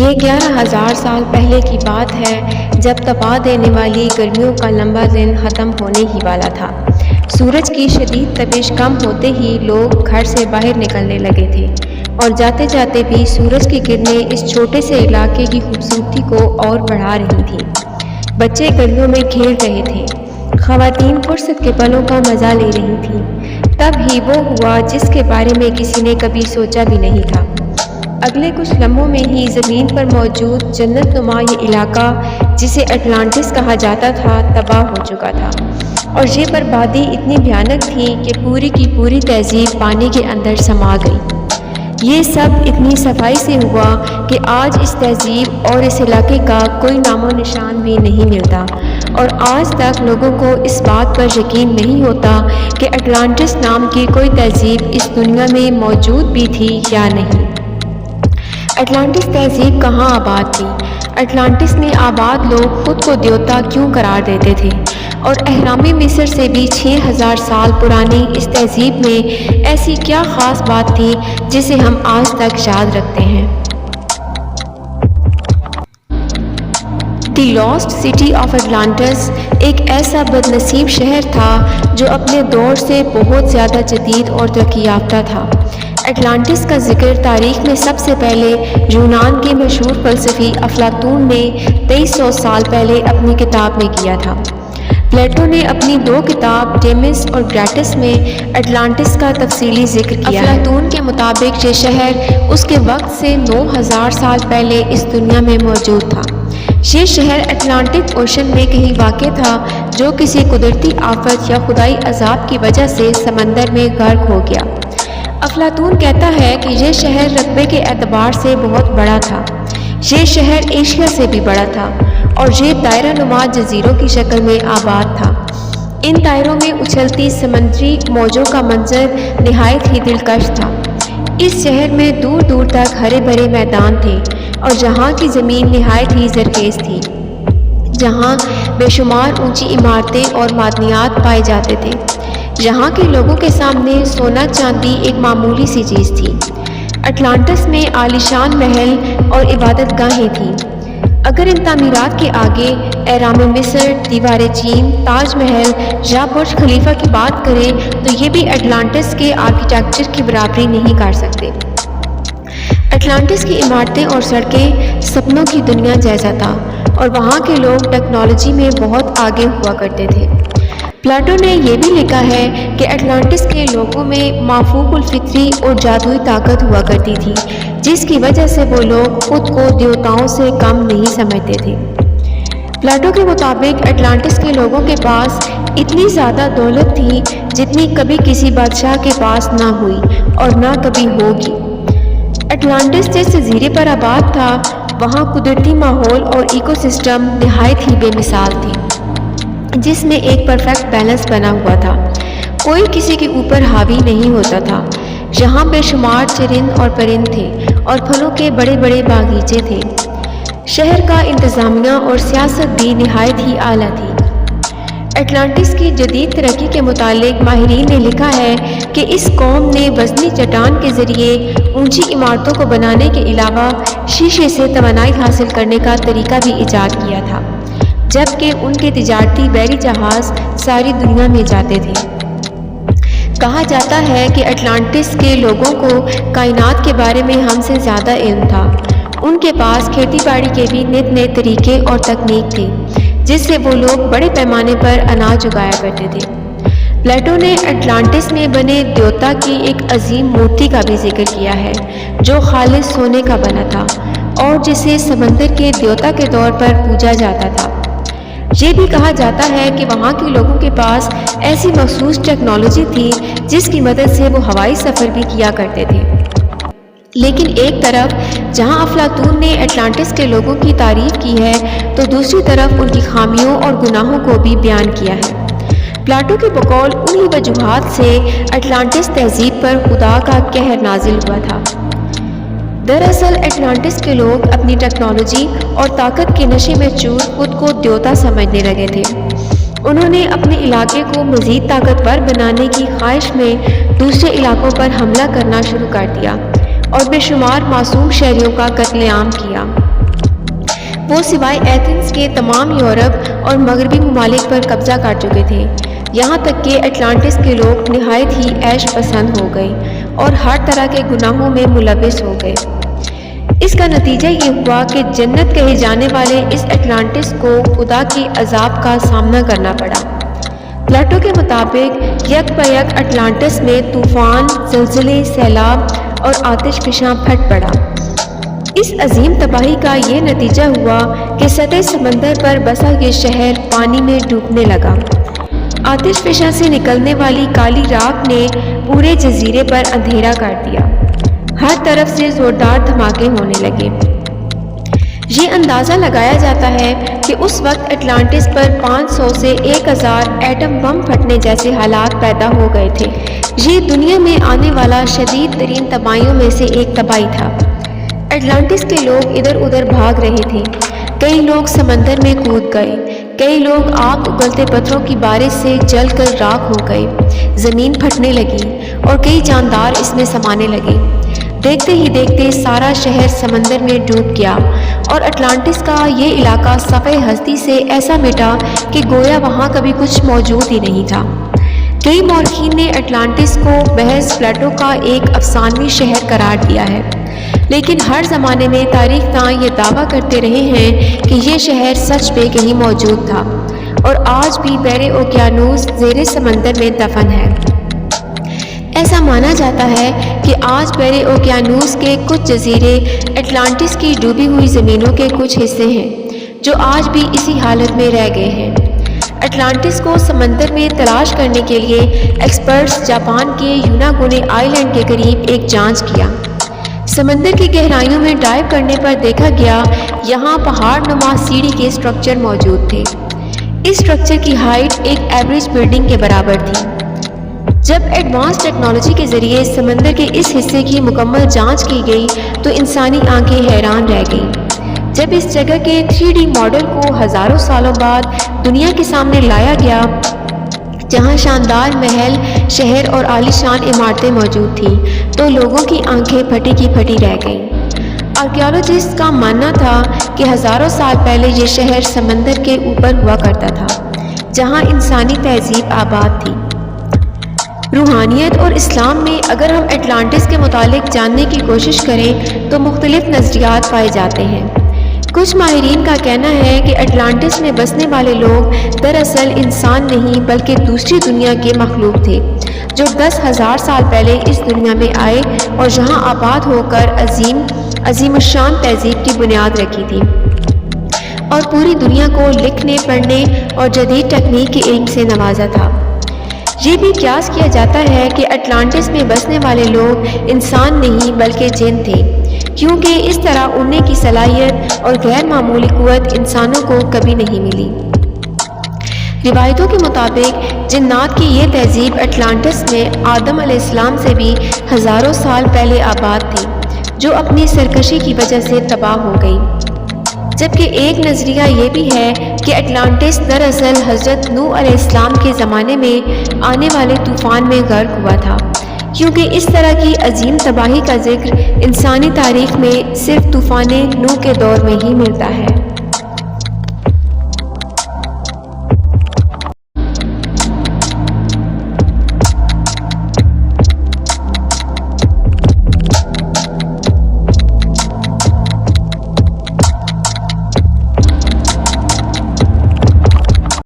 یہ 11,000 سال پہلے کی بات ہے جب تپا دینے والی گرمیوں کا لمبا دن ختم ہونے ہی والا تھا۔ سورج کی شدید تپش کم ہوتے ہی لوگ گھر سے باہر نکلنے لگے تھے اور جاتے جاتے بھی سورج کی کرنیں اس چھوٹے سے علاقے کی خوبصورتی کو اور بڑھا رہی تھیں۔ بچے گلیوں میں کھیل رہے تھے، خواتین فرصت کے پلوں کا مزہ لے رہی تھیں۔ تب ہی وہ ہوا جس کے بارے میں کسی نے کبھی سوچا بھی نہیں تھا۔ اگلے کچھ لمحوں میں ہی زمین پر موجود جنت نما یہ علاقہ جسے اٹلانٹس کہا جاتا تھا تباہ ہو چکا تھا، اور یہ بربادی اتنی بھیانک تھی کہ پوری کی پوری تہذیب پانی کے اندر سما گئی۔ یہ سب اتنی صفائی سے ہوا کہ آج اس تہذیب اور اس علاقے کا کوئی نام و نشان بھی نہیں ملتا، اور آج تک لوگوں کو اس بات پر یقین نہیں ہوتا کہ اٹلانٹس نام کی کوئی تہذیب اس دنیا میں موجود بھی تھی یا نہیں۔ اٹلانٹس تہذیب کہاں آباد تھی؟ اٹلانٹس میں آباد لوگ خود کو دیوتا کیوں قرار دیتے تھے؟ اور اہرام مصر سے بھی 6,000 سال پرانی اس تہذیب میں ایسی کیا خاص بات تھی جسے ہم آج تک یاد رکھتے ہیں؟ The last city of Atlantis ایک ایسا بد نصیب شہر تھا جو اپنے دور سے بہت زیادہ جدید اور ترقی یافتہ تھا۔ اٹلانٹس کا ذکر تاریخ میں سب سے پہلے یونان کے مشہور فلسفی افلاطون نے 2300 سال پہلے اپنی کتاب میں کیا تھا۔ پلیٹو نے اپنی 2 کتاب ڈیمس اور گریٹس میں اٹلانٹس کا تفصیلی ذکر کیا ہے۔ افلاطون کے مطابق یہ شہر اس کے وقت سے 9,000 سال پہلے اس دنیا میں موجود تھا۔ یہ شہر اٹلانٹک اوشن میں کہیں واقع تھا جو کسی قدرتی آفت یا خدائی عذاب کی وجہ سے سمندر میں غرق ہو گیا۔ افلاطون کہتا ہے کہ یہ شہر رقبے کے اعتبار سے بہت بڑا تھا۔ یہ شہر ایشیا سے بھی بڑا تھا اور یہ دائرہ نما جزیروں کی شکل میں آباد تھا۔ ان دائروں میں اچھلتی سمندری موجوں کا منظر نہایت ہی دلکش تھا۔ اس شہر میں دور دور تک ہرے بھرے میدان تھے اور جہاں کی زمین نہایت ہی زرخیز تھی، جہاں بے شمار اونچی عمارتیں اور معدنیات پائے جاتے تھے۔ یہاں کے لوگوں کے سامنے سونا چاندی ایک معمولی سی چیز تھی۔ اٹلانٹس میں عالیشان محل اور عبادت گاہیں تھیں۔ اگر ان تعمیرات کے آگے اہرام مصر، دیوار چین، تاج محل یا برج خلیفہ کی بات کریں تو یہ بھی اٹلانٹس کے آرکیٹیکچر کی برابری نہیں کر سکتے۔ اٹلانٹس کی عمارتیں اور سڑکیں سپنوں کی دنیا جیسا تھا، اور وہاں کے لوگ ٹیکنالوجی میں بہت آگے ہوا کرتے تھے۔ پلاٹو نے یہ بھی لکھا ہے کہ اٹلانٹس کے لوگوں میں مافوق الفطری اور جادوئی طاقت ہوا کرتی تھی، جس کی وجہ سے وہ لوگ خود کو دیوتاؤں سے کم نہیں سمجھتے تھے۔ پلاٹو کے مطابق اٹلانٹس کے لوگوں کے پاس اتنی زیادہ دولت تھی جتنی کبھی کسی بادشاہ کے پاس نہ ہوئی اور نہ کبھی ہوگی۔ اٹلانٹس جس جزیرے پر آباد تھا وہاں قدرتی ماحول اور ایکو سسٹم نہایت ہی بے مثال تھی، جس میں ایک پرفیکٹ بیلنس بنا ہوا تھا۔ کوئی کسی کے اوپر حاوی نہیں ہوتا تھا۔ یہاں بے شمار چرند اور پرند تھے اور پھلوں کے بڑے بڑے باغیچے تھے۔ شہر کا انتظامیہ اور سیاست بھی نہایت ہی اعلیٰ تھی۔ اٹلانٹس کی جدید ترقی کے متعلق ماہرین نے لکھا ہے کہ اس قوم نے وزنی چٹان کے ذریعے اونچی عمارتوں کو بنانے کے علاوہ شیشے سے توانائی حاصل کرنے کا طریقہ بھی ایجاد کیا تھا، جبکہ ان کے تجارتی بحری جہاز ساری دنیا میں جاتے تھے۔ کہا جاتا ہے کہ اٹلانٹس کے لوگوں کو کائنات کے بارے میں ہم سے زیادہ علم تھا۔ ان کے پاس کھیتی باڑی کے بھی نت نئے طریقے اور تکنیک تھے، جس سے وہ لوگ بڑے پیمانے پر اناج اگایا کرتے تھے۔ پلیٹو نے اٹلانٹس میں بنے دیوتا کی ایک عظیم مورتی کا بھی ذکر کیا ہے جو خالص سونے کا بنا تھا اور جسے سمندر کے دیوتا کے طور پر پوجا جاتا تھا۔ یہ بھی کہا جاتا ہے کہ وہاں کے لوگوں کے پاس ایسی مخصوص ٹیکنالوجی تھی جس کی مدد سے وہ ہوائی سفر بھی کیا کرتے تھے۔ لیکن ایک طرف جہاں افلاطون نے اٹلانٹس کے لوگوں کی تعریف کی ہے تو دوسری طرف ان کی خامیوں اور گناہوں کو بھی بیان کیا ہے۔ پلاٹو کے بقول انہی وجوہات سے اٹلانٹس تہذیب پر خدا کا قہر نازل ہوا تھا۔ دراصل اٹلانٹس کے لوگ اپنی ٹیکنالوجی اور طاقت کے نشے میں چور خود کو دیوتا سمجھنے لگے تھے۔ انہوں نے اپنے علاقے کو مزید طاقتور بنانے کی خواہش میں دوسرے علاقوں پر حملہ کرنا شروع کر دیا۔ اور بے شمار معصوم شہریوں کا قتل عام کیا۔ وہ سوائے ایتھنز کے تمام یورپ اور مغربی ممالک پر قبضہ کر چکے تھے، یہاں تک کہ اٹلانٹس کے لوگ نہایت ہی عیش پسند ہو گئے اور ہر طرح کے گناہوں میں ملوث ہو گئے۔ اس کا نتیجہ یہ ہوا کہ جنت کہے جانے والے اس اٹلانٹس کو خدا کی عذاب کا سامنا کرنا پڑا۔ پلاٹو کے مطابق یک بہ یک اٹلانٹس میں طوفان، زلزلے، سیلاب اور آتش فشاں پھٹ پڑا۔ اس عظیم تباہی کا یہ نتیجہ ہوا کہ سطح سمندر پر بسا یہ شہر پانی میں ڈوبنے لگا۔ آتش فشاں سے نکلنے والی کالی راکھ نے پورے جزیرے پر اندھیرا کر دیا۔ ہر طرف سے زوردار دھماکے ہونے لگے۔ یہ اندازہ لگایا جاتا ہے کہ اس وقت اٹلانٹس پر 500 سے 1000 ایٹم بم پھٹنے جیسے حالات پیدا ہو گئے تھے۔ یہ دنیا میں آنے والا شدید ترین تباہیوں میں سے ایک تباہی تھا۔ اٹلانٹس کے لوگ ادھر ادھر بھاگ رہے تھے، کئی لوگ سمندر میں کود گئے، کئی لوگ آگ اگلتے پتھروں کی بارش سے جل کر راکھ ہو گئے، زمین پھٹنے لگی اور کئی جاندار اس میں سمانے لگے۔ دیکھتے ہی دیکھتے سارا شہر سمندر میں ڈوب گیا اور اٹلانٹس کا یہ علاقہ صفحہ ہستی سے ایسا مٹا کہ گویا وہاں کبھی کچھ موجود ہی نہیں تھا۔ کئی مورخین نے اٹلانٹس کو محض پلاٹو کا ایک افسانوی شہر قرار دیا ہے، لیکن ہر زمانے میں تاریخ داں یہ دعویٰ کرتے رہے ہیں کہ یہ شہر سچ میں کہیں موجود تھا اور آج بھی بحر اوقیانوس زیر سمندر میں دفن ہے۔ ایسا مانا جاتا ہے کہ آج بحر اوقیانوس کے کچھ جزیرے اٹلانٹس کی ڈوبی ہوئی زمینوں کے کچھ حصے ہیں جو آج بھی اسی حالت میں رہ گئے ہیں۔ اٹلانٹس کو سمندر میں تلاش کرنے کے لیے ایکسپرٹس جاپان کے یوناگونے آئی لینڈ کے قریب ایک جانچ کیا۔ سمندر کی گہرائیوں میں ڈائیو کرنے پر دیکھا گیا یہاں پہاڑ نما سیڑھی کے سٹرکچر موجود تھے۔ اس سٹرکچر کی ہائٹ ایک ایوریج بلڈنگ کے برابر تھی۔ جب ایڈوانس ٹیکنالوجی کے ذریعے سمندر کے اس حصے کی مکمل جانچ کی گئی تو انسانی آنکھیں حیران رہ گئیں۔ جب اس جگہ کے 3D ماڈل کو ہزاروں سالوں بعد دنیا کے سامنے لایا گیا، جہاں شاندار محل، شہر اور عالیشان عمارتیں موجود تھیں، تو لوگوں کی آنکھیں پھٹی کی پھٹی رہ گئیں۔ آرکیالوجسٹ کا ماننا تھا کہ ہزاروں سال پہلے یہ شہر سمندر کے اوپر ہوا کرتا تھا، جہاں انسانی تہذیب آباد تھی۔ روحانیت اور اسلام میں اگر ہم اٹلانٹس کے متعلق جاننے کی کوشش کریں تو مختلف نظریات پائے جاتے ہیں۔ کچھ ماہرین کا کہنا ہے کہ اٹلانٹس میں بسنے والے لوگ دراصل انسان نہیں بلکہ دوسری دنیا کے مخلوق تھے، جو 10,000 سال پہلے اس دنیا میں آئے اور یہاں آباد ہو کر عظیم الشان تہذیب کی بنیاد رکھی تھی اور پوری دنیا کو لکھنے، پڑھنے اور جدید تکنیک کے علم سے نوازا تھا۔ یہ بھی قیاس کیا جاتا ہے کہ اٹلانٹس میں بسنے والے لوگ انسان نہیں بلکہ جن تھے، کیونکہ اس طرح اڑنے کی صلاحیت اور غیر معمولی قوت انسانوں کو کبھی نہیں ملی۔ روایتوں کے مطابق جنات کی یہ تہذیب اٹلانٹس میں آدم علیہ السلام سے بھی ہزاروں سال پہلے آباد تھی، جو اپنی سرکشی کی وجہ سے تباہ ہو گئی۔ جبکہ ایک نظریہ یہ بھی ہے کہ اٹلانٹس دراصل حضرت نوح علیہ السلام کے زمانے میں آنے والے طوفان میں غرق ہوا تھا، کیونکہ اس طرح کی عظیم تباہی کا ذکر انسانی تاریخ میں صرف طوفان نوح کے دور میں ہی ملتا ہے۔